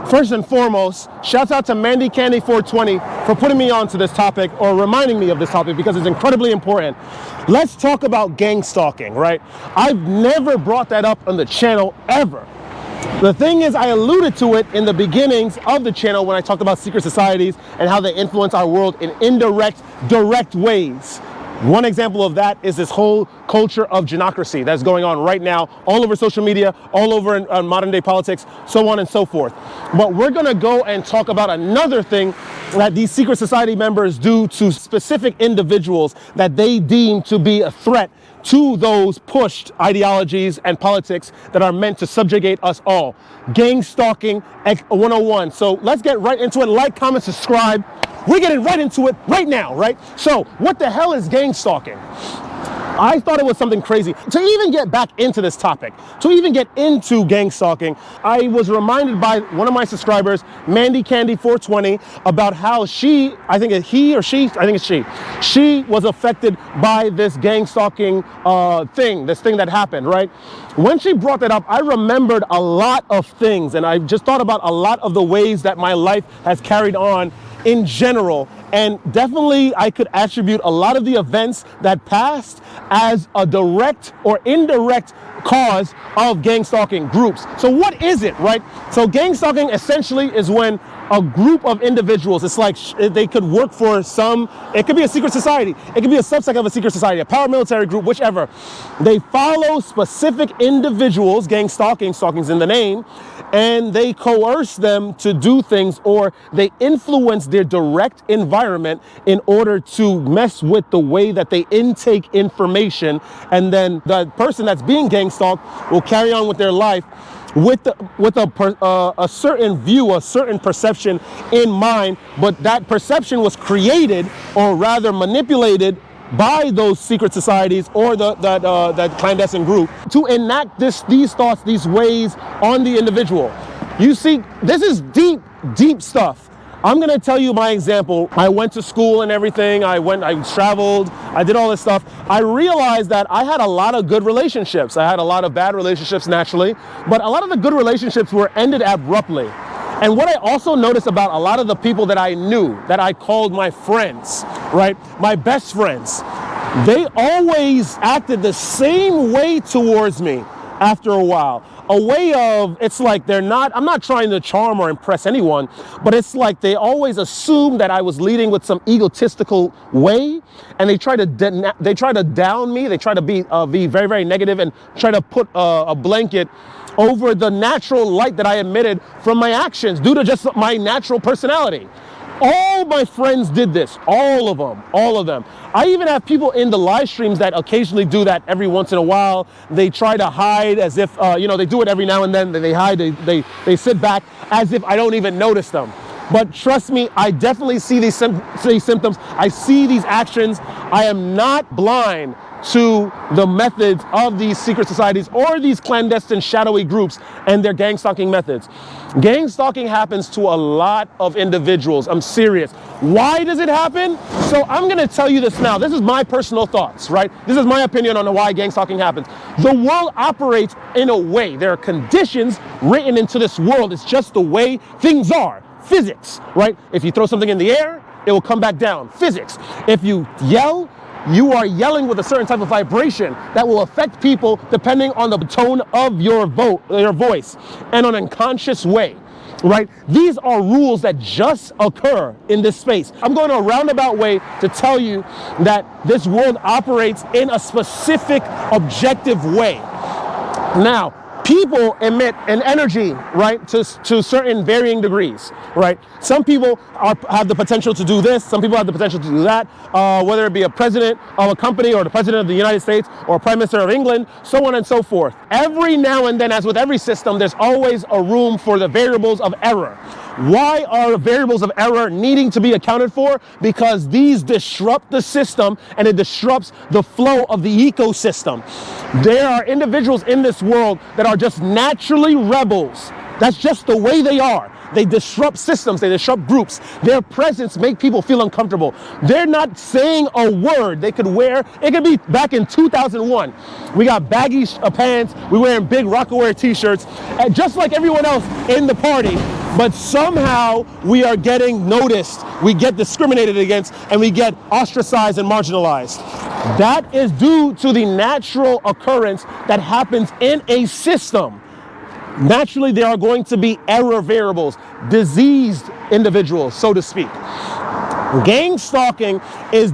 First and foremost, shouts out to Mandy Candy 420 for putting me onto this topic or reminding me of this topic because it's incredibly important. Let's talk about gang stalking, right? I've never brought that up on the channel ever. The thing is, I alluded to it in the beginnings of the channel when I talked about secret societies and how they influence our world in indirect, direct ways. One example of that is this whole culture of genocracy that's going on right now, all over social media, all over in modern day politics, so on and so forth. But we're gonna go and talk about another thing that these secret society members do to specific individuals that they deem to be a threat to those pushed ideologies and politics that are meant to subjugate us all. Gang stalking 101. So let's get right into it. Like, comment, subscribe. We're getting right into it right now, right? So what the hell is gang stalking? I thought it was something crazy. To even get back into this topic, to even get into gang stalking, I was reminded by one of my subscribers, Mandy Candy 420, about how she was affected by this gang stalking this thing that happened, right? When she brought that up, I remembered a lot of things, and I just thought about a lot of the ways that my life has carried on in general, and definitely I could attribute a lot of the events that passed as a direct or indirect cause of gang stalking groups. So what is it, right? So gang stalking essentially is when a group of individuals, it's like they could work for it could be a secret society, it could be a subsect of a secret society, a paramilitary group, whichever. They follow specific individuals, stalking's in the name, and they coerce them to do things, or they influence their direct environment in order to mess with the way that they intake information, and then the person that's being gang stalked will carry on with their life with a certain view, a certain perception in mind, but that perception was created, or rather manipulated, by those secret societies or that clandestine group to enact these thoughts, these ways on the individual. You see, this is deep, deep stuff. I'm gonna tell you my example. I went to school and everything. I traveled, I did all this stuff. I realized that I had a lot of good relationships. I had a lot of bad relationships naturally, but a lot of the good relationships were ended abruptly. And what I also noticed about a lot of the people that I knew, that I called my friends, right? My best friends, they always acted the same way towards me after a while. A way of, it's like I'm not trying to charm or impress anyone, but it's like they always assume that I was leading with some egotistical way, and they try to down me, they try to be very, very negative and try to put a blanket over the natural light that I emitted from my actions due to just my natural personality. All my friends did this, all of them. I even have people in the live streams that occasionally do that every once in a while. They try to hide as if, they do it every now and then, they hide, they sit back as if I don't even notice them. But trust me, I definitely see these symptoms. I see these actions. I am not blind to the methods of these secret societies or these clandestine shadowy groups and their gang stalking methods. Gang stalking happens to a lot of individuals. I'm serious. Why does it happen? So I'm gonna tell you this now. This is my personal thoughts, right? This is my opinion on why gang stalking happens. The world operates in a way. There are conditions written into this world. It's just the way things are. Physics, right? If you throw something in the air, it will come back down. Physics. If you yell, you are yelling with a certain type of vibration that will affect people depending on the tone of your voice, and on an unconscious way, right? These are rules that just occur in this space. I'm going a roundabout way to tell you that this world operates in a specific objective way. Now, people emit an energy, right, to certain varying degrees, right? Some people have the potential to do this. Some people have the potential to do that, whether it be a president of a company or the president of the United States or a prime minister of England, so on and so forth. Every now and then, as with every system, there's always a room for the variables of error. Why are variables of error needing to be accounted for? Because these disrupt the system and it disrupts the flow of the ecosystem. There are individuals in this world that are just naturally rebels. That's just the way they are. They disrupt systems, they disrupt groups. Their presence make people feel uncomfortable. They're not saying a word. They could wear, it could be back in 2001. We got baggy pants, we wearing big Rockaware t-shirts, and just like everyone else in the party, but somehow we are getting noticed, we get discriminated against, and we get ostracized and marginalized. That is due to the natural occurrence that happens in a system. Naturally, there are going to be error variables, diseased individuals, so to speak. Gang stalking is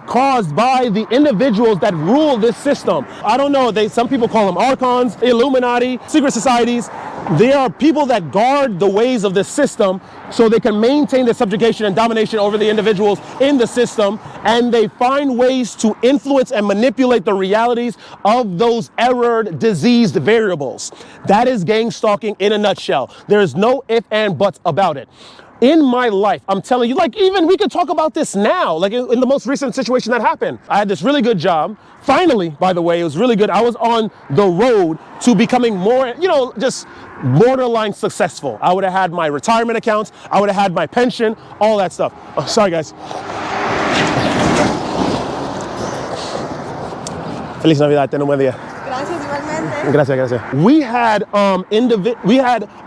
caused by the individuals that rule this system. I don't know, some people call them archons, Illuminati, secret societies. They are people that guard the ways of this system so they can maintain their subjugation and domination over the individuals in the system, and they find ways to influence and manipulate the realities of those errored, diseased variables. That is gang stalking in a nutshell. There is no if and buts about it. In my life, I'm telling you, like, even we could talk about this now, like in the most recent situation that happened. I had this really good job. Finally, by the way, it was really good. I was on the road to becoming more, just borderline successful. I would have had my retirement accounts. I would have had my pension, all that stuff. Oh, sorry, guys. Feliz Navidad, ten un buen día. Gracias, igualmente. Gracias, gracias. We had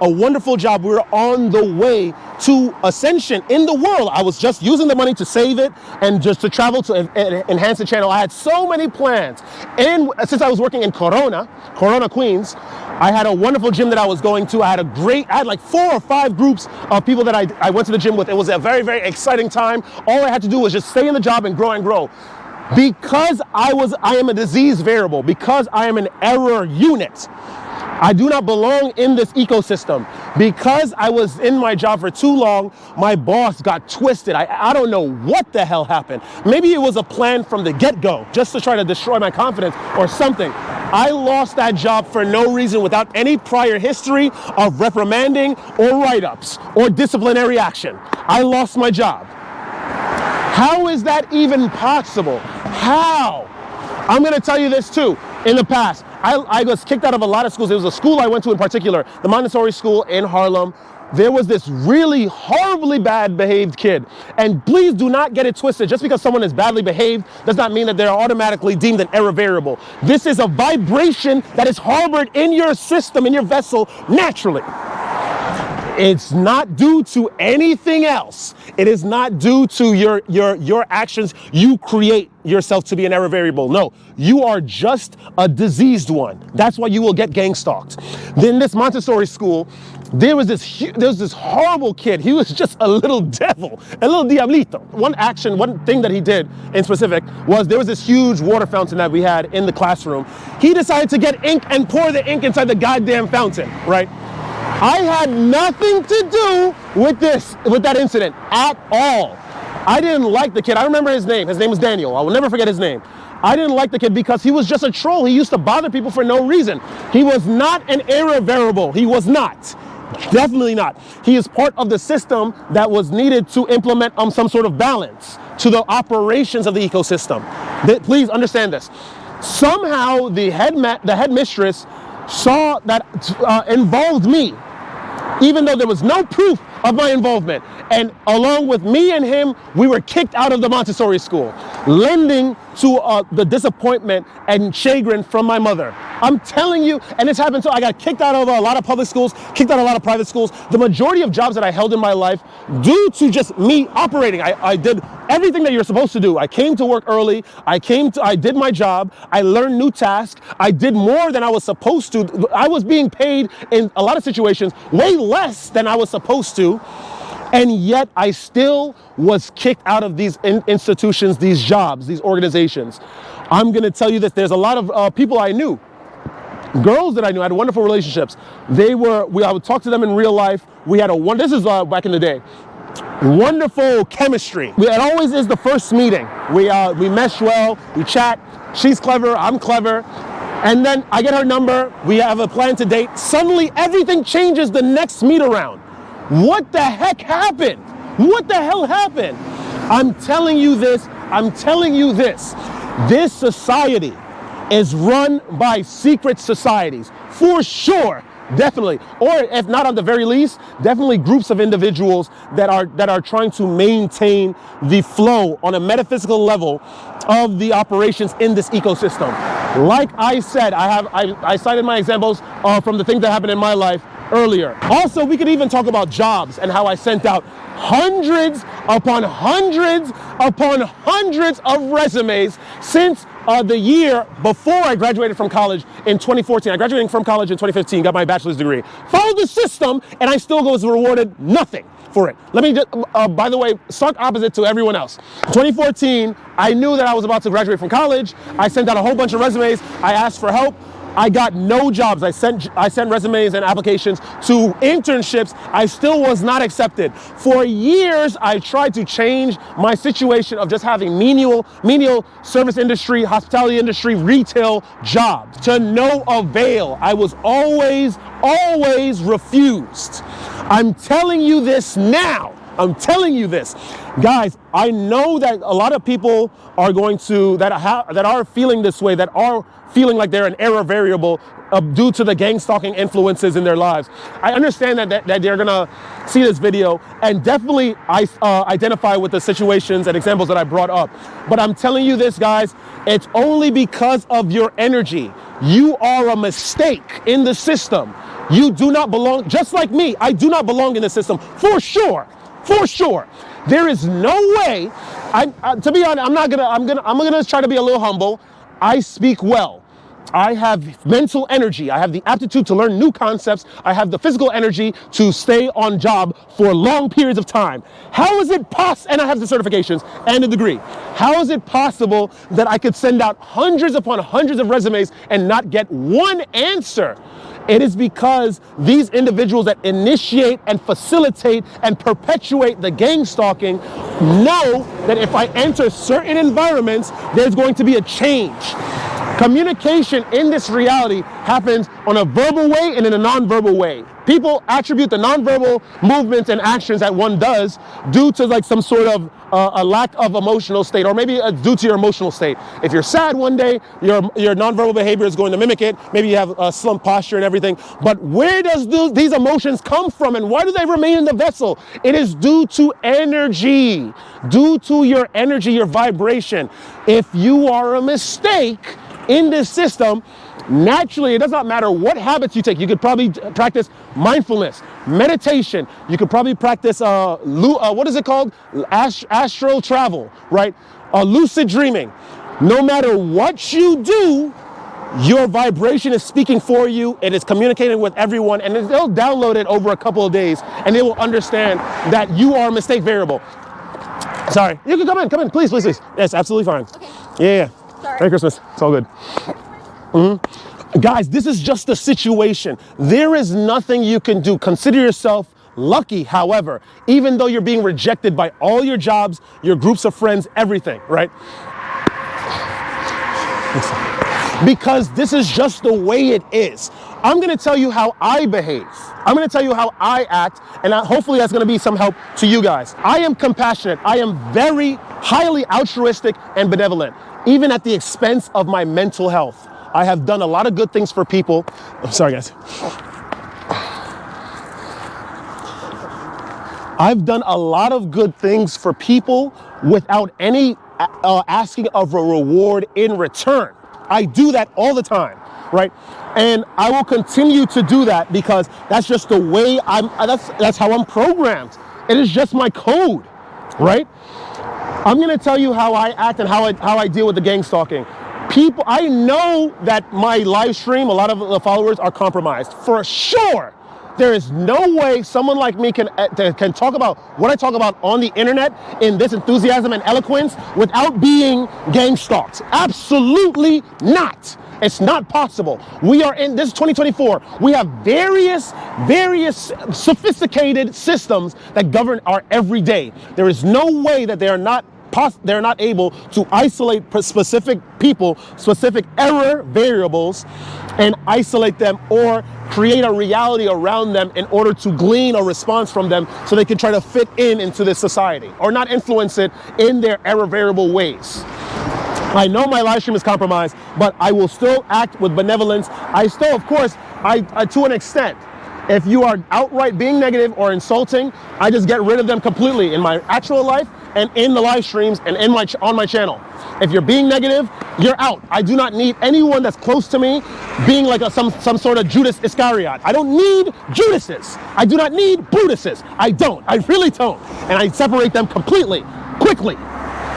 a wonderful job. We were on the way to ascension in the world. I was just using the money to save it and just to travel to enhance the channel. I had so many plans. And since I was working in Corona, Queens, I had a wonderful gym that I was going to. I had like 4 or 5 groups of people that I went to the gym with. It was a very, very exciting time. All I had to do was just stay in the job and grow and grow. Because I am a disease variable, because I am an error unit, I do not belong in this ecosystem. Because I was in my job for too long, my boss got twisted. I don't know what the hell happened. Maybe it was a plan from the get-go, just to try to destroy my confidence or something. I lost that job for no reason, without any prior history of reprimanding or write-ups or disciplinary action. I lost my job. How is that even possible? How? I'm going to tell you this too. In the past, I was kicked out of a lot of schools. There was a school I went to in particular, the Montessori school in Harlem. There was this really horribly bad behaved kid. And please do not get it twisted. Just because someone is badly behaved does not mean that they're automatically deemed an error variable. This is a vibration that is harbored in your system, in your vessel, naturally. It's not due to anything else. It is not due to your actions. You create yourself to be an error variable. No, you are just a diseased one. That's why you will get gang stalked. Then this Montessori school, there was this horrible kid. He was just a little devil, a little diablito. One thing that he did in specific was there was this huge water fountain that we had in the classroom. He decided to get ink and pour the ink inside the goddamn fountain, right? I had nothing to do with that incident at all. I didn't like the kid. I remember his name. His name was Daniel. I will never forget his name. I didn't like the kid because he was just a troll. He used to bother people for no reason. He was not an error variable. He was not. Definitely not. He is part of the system that was needed to implement some sort of balance to the operations of the ecosystem. Please understand this. Somehow the headmistress saw that involved me, even though there was no proof of my involvement. And along with me and him, we were kicked out of the Montessori school, lending to the disappointment and chagrin from my mother. I'm telling you, and it's happened. So I got kicked out of a lot of public schools, kicked out of a lot of private schools. The majority of jobs that I held in my life, due to just me operating, I did everything that you're supposed to do. I came to work early. I did my job. I learned new tasks. I did more than I was supposed to. I was being paid in a lot of situations way less than I was supposed to. And yet I still was kicked out of these institutions, these jobs, these organizations. I'm going to tell you this. There's a lot of people I knew, girls that I knew, I had wonderful relationships. I would talk to them in real life. We had this is back in the day, wonderful chemistry. It always is the first meeting. We mesh well, we chat. She's clever, I'm clever. And then I get her number. We have a plan to date. Suddenly everything changes the next meet around. What the heck happened? What the hell happened? I'm telling you this. This society is run by secret societies. For sure, definitely. Or if not on the very least, definitely groups of individuals that are trying to maintain the flow on a metaphysical level of the operations in this ecosystem. Like I said, I cited my examples from the things that happened in my life earlier. Also, we could even talk about jobs and how I sent out hundreds upon hundreds upon hundreds of resumes since the year before I graduated from college in 2014. I graduated from college in 2015, got my bachelor's degree. Followed the system, and I still was rewarded nothing for it. Let me just, by the way, stark opposite to everyone else. 2014, I knew that I was about to graduate from college. I sent out a whole bunch of resumes. I asked for help. I got no jobs. I sent resumes and applications to internships. I still was not accepted. For years, I tried to change my situation of just having menial service industry, hospitality industry, retail jobs to no avail. I was always refused. I'm telling you this now. I'm telling you this. Guys, I know that a lot of people are going to, that are feeling this way, that are feeling like they're an error variable due to the gang stalking influences in their lives. I understand that they're gonna see this video and definitely identify with the situations and examples that I brought up. But I'm telling you this, guys, it's only because of your energy. You are a mistake in the system. You do not belong, just like me, I do not belong in the system, for sure. For sure. There is no way, to be honest, I'm gonna try to be a little humble. I speak well. I have mental energy. I have the aptitude to learn new concepts. I have the physical energy to stay on job for long periods of time. How is it possible, and I have the certifications and a degree. How is it possible that I could send out hundreds upon hundreds of resumes and not get one answer? It is because these individuals that initiate and facilitate and perpetuate the gang stalking know that if I enter certain environments, there's going to be a change. Communication in this reality happens on a verbal way and in a non-verbal way. People attribute the non-verbal movements and actions that one does due to like some sort of a lack of emotional state, or maybe due to your emotional state. If you're sad one day, your non-verbal behavior is going to mimic it. Maybe you have a slump posture and everything. But where does these emotions come from, and why do they remain in the vessel? It is due to energy, due to your energy, your vibration. If you are a mistake in this system, naturally, it does not matter what habits you take. You could probably practice mindfulness, meditation. You could probably practice, what is it called? Astral travel, right? Lucid dreaming. No matter what you do, your vibration is speaking for you. It is communicating with everyone, and they'll download it over a couple of days, and they will understand that you are a mistake variable. Sorry, you can come in, please. Yes, absolutely fine. Okay. Yeah. Sorry. Merry Christmas. It's all good. Guys, this is just a situation. There is nothing you can do. Consider yourself lucky, however, even though you're being rejected by all your jobs, your groups of friends, everything, right? Because this is just the way it is. I'm going to tell you how I behave. I'm going to tell you how I act, and hopefully that's going to be some help to you guys. I am compassionate. I am very highly altruistic and benevolent, even at the expense of my mental health. I have done a lot of good things for people. I'm sorry, guys. I've done a lot of good things for people without any asking of a reward in return. I do that all the time, right? And I will continue to do that because that's just the way that's how I'm programmed. It is just my code, right? I'm gonna tell you how I act and how I deal with the gang stalking. People, I know that my live stream, a lot of the followers are compromised, for sure. There is no way someone like me can talk about what I talk about on the internet in this enthusiasm and eloquence without being gang stalked. Absolutely not. It's not possible. We are in this 2024. We have various sophisticated systems that govern our everyday. There is no way that they're not able to isolate specific people, specific error variables, and isolate them or create a reality around them in order to glean a response from them so they can try to fit into this society or not influence it in their error variable ways. I know my live stream is compromised, but I will still act with benevolence. I still, of course, to an extent. If you are outright being negative or insulting, I just get rid of them completely in my actual life and in the live streams and on my channel. If you're being negative, you're out. I do not need anyone that's close to me being like some sort of Judas Iscariot. I don't need Judases. I do not need Brutuses. I don't. I really don't. And I separate them completely, quickly,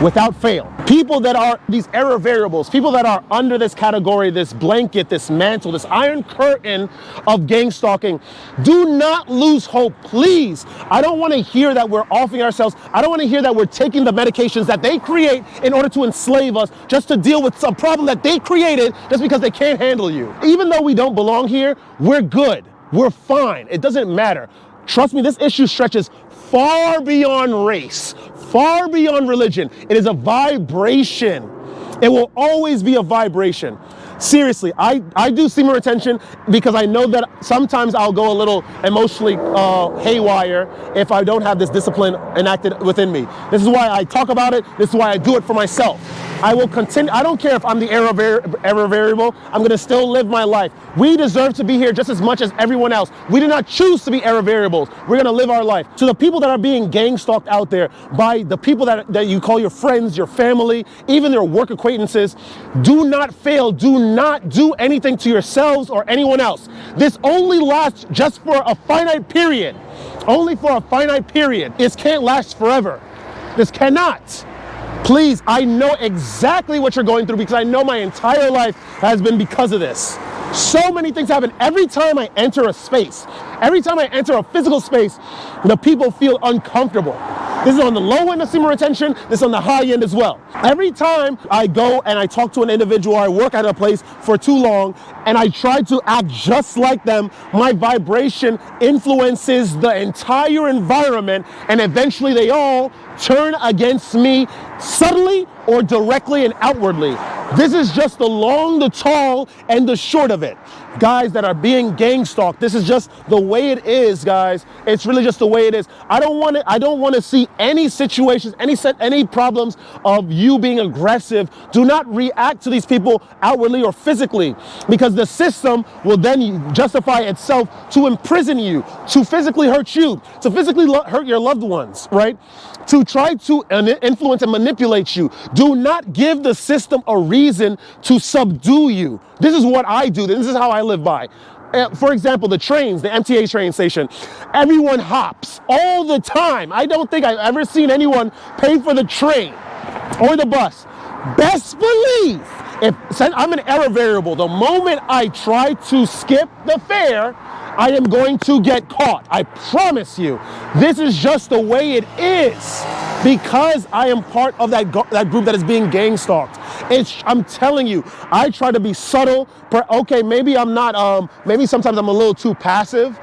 without fail. People that are these error variables, people that are under this category, this blanket, this mantle, this iron curtain of gang stalking, do not lose hope, please. I don't want to hear that we're offing ourselves. I don't want to hear that we're taking the medications that they create in order to enslave us, just to deal with some problem that they created just because they can't handle you. Even though we don't belong here, we're good. We're fine. It doesn't matter. Trust me, this issue stretches far beyond race, far beyond religion. It is a vibration. It will always be a vibration. Seriously, I do semen retention because I know that sometimes I'll go a little emotionally haywire if I don't have this discipline enacted within me. This is why I talk about it. This is why I do it for myself. I will continue. I don't care if I'm the error variable. I'm going to still live my life. We deserve to be here just as much as everyone else. We did not choose to be error variables. We're going to live our life. To the people that are being gang stalked out there by the people that you call your friends, your family, even their work acquaintances, do not fail. Do not do anything to yourselves or anyone else. This only lasts just for a finite period. Only for a finite period. This can't last forever. This cannot. Please, I know exactly what you're going through because I know my entire life has been because of this. So many things happen. Every time I enter a space, every time I enter a physical space, the people feel uncomfortable. This is on the low end of semen retention. This is on the high end as well. Every time I go and I talk to an individual, I work at a place for too long, and I try to act just like them, my vibration influences the entire environment, and eventually they all turn against me subtly or directly and outwardly. This is just the long, the tall, and the short of it. Guys that are being gang stalked, this is just the way it is, guys. It's really just the way it is. I don't want to see any situations, any problems of you being aggressive. Do not react to these people outwardly or physically, because the system will then justify itself to imprison you, to physically hurt you, to physically hurt your loved ones, right? To try to influence and manipulate you. Do not give the system a reason to subdue you. This is what I do. This is how I live by. For example, the trains, the MTA train station, everyone hops all the time. I don't think I've ever seen anyone pay for the train or the bus. Best believe, since I'm an error variable, the moment I try to skip the fare, I am going to get caught. I promise you. This is just the way it is because I am part of that group that is being gang stalked. I'm telling you, I try to be subtle. Okay, maybe I'm not, maybe sometimes I'm a little too passive,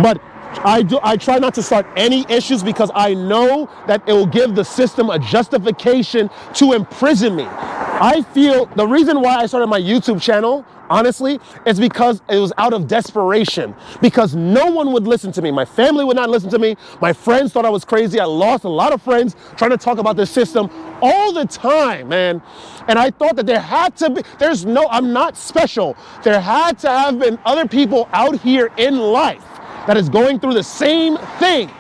but I try not to start any issues because I know that it will give the system a justification to imprison me. I feel the reason why I started my YouTube channel, honestly, is because it was out of desperation, because no one would listen to me. My family would not listen to me. My friends thought I was crazy. I lost a lot of friends trying to talk about this system all the time, man. And I thought that there had to be, I'm not special. There had to have been other people out here in life that is going through the same thing.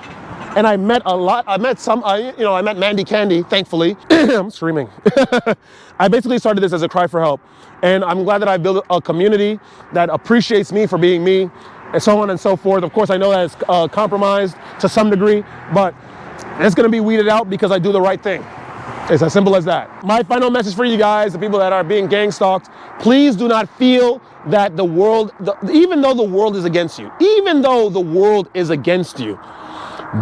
And I met a lot. I met Mandy Candy, thankfully. I'm screaming. I basically started this as a cry for help. And I'm glad that I built a community that appreciates me for being me, and so on and so forth. Of course, I know that it's compromised to some degree, but it's going to be weeded out because I do the right thing. It's as simple as that. My final message for you guys, the people that are being gang stalked, please do not feel that the world, even though the world is against you,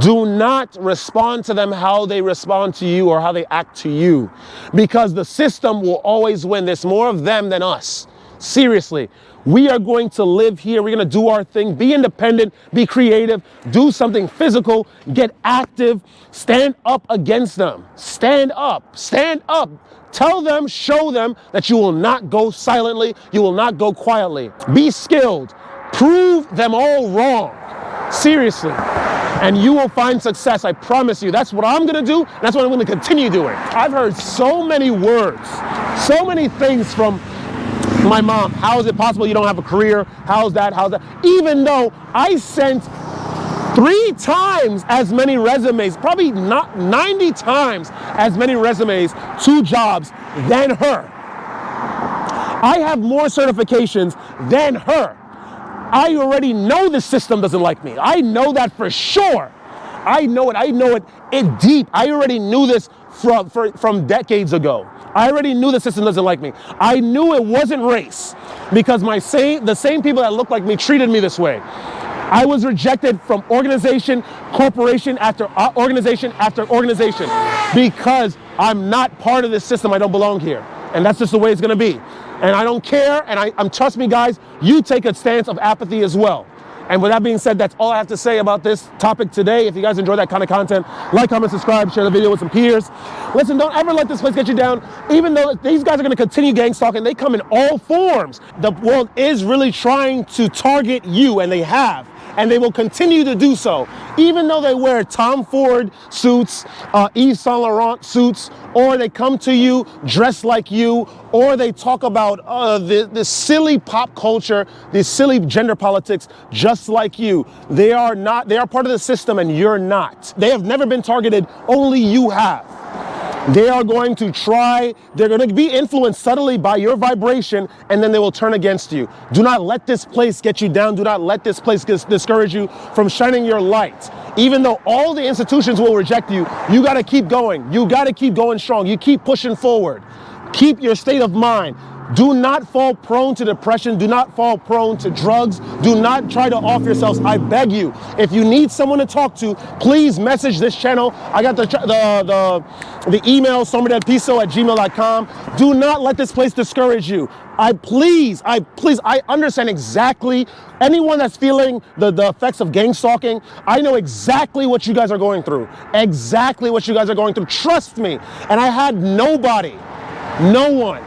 do not respond to them how they respond to you or how they act to you, because the system will always win. There's more of them than us. Seriously, we are going to live here. We're going to do our thing, be independent, be creative, do something physical, get active, stand up against them. Stand up, stand up. Tell them, show them that you will not go silently. You will not go quietly. Be skilled. Prove them all wrong. Seriously. And you will find success, I promise you. That's what I'm gonna do, and that's what I'm gonna continue doing. I've heard so many words, so many things from My mom, how is it possible you don't have a career? How's that? How's that? Even though I sent 3 times as many resumes, probably not 90 times as many resumes to jobs than her. I have more certifications than her. I already know the system doesn't like me. I know that for sure. I know it deep. I already knew this from decades ago. I already knew the system doesn't like me. I knew it wasn't race because the same people that look like me treated me this way. I was rejected from organization, corporation after organization after organization because I'm not part of this system. I don't belong here. And that's just the way it's going to be. And I don't care. And trust me, guys, you take a stance of apathy as well. And with that being said, that's all I have to say about this topic today. If you guys enjoy that kind of content, like, comment, subscribe, share the video with some peers. Listen, don't ever let this place get you down. Even though these guys are going to continue gang stalking, they come in all forms. The world is really trying to target you, and they have. And they will continue to do so, even though they wear Tom Ford suits, Yves Saint Laurent suits, or they come to you dressed like you, or they talk about this silly pop culture, this silly gender politics, just like you. They are part of the system, and you're not. They have never been targeted, only you have. They are going to they're going to be influenced subtly by your vibration, and then they will turn against you. Do not let this place get you down. Do not let this place discourage you from shining your light. Even though all the institutions will reject you, you got to keep going. You got to keep going strong. You keep pushing forward. Keep your state of mind. Do not fall prone to depression. Do not fall prone to drugs. Do not try to off yourselves. I beg you. If you need someone to talk to, please message this channel. I got the email, somerdeadpiso@gmail.com. Do not let this place discourage you. I understand exactly anyone that's feeling the effects of gang stalking. I know exactly what you guys are going through. Exactly what you guys are going through. Trust me. And I had nobody, no one.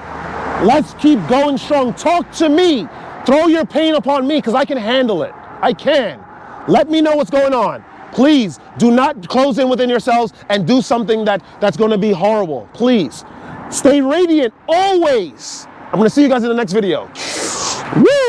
Let's keep going strong. Talk to me. Throw your pain upon me because I can handle it. I can. Let me know what's going on. Please do not close in within yourselves and do something that's going to be horrible. Please stay radiant always. I'm going to see you guys in the next video. Woo!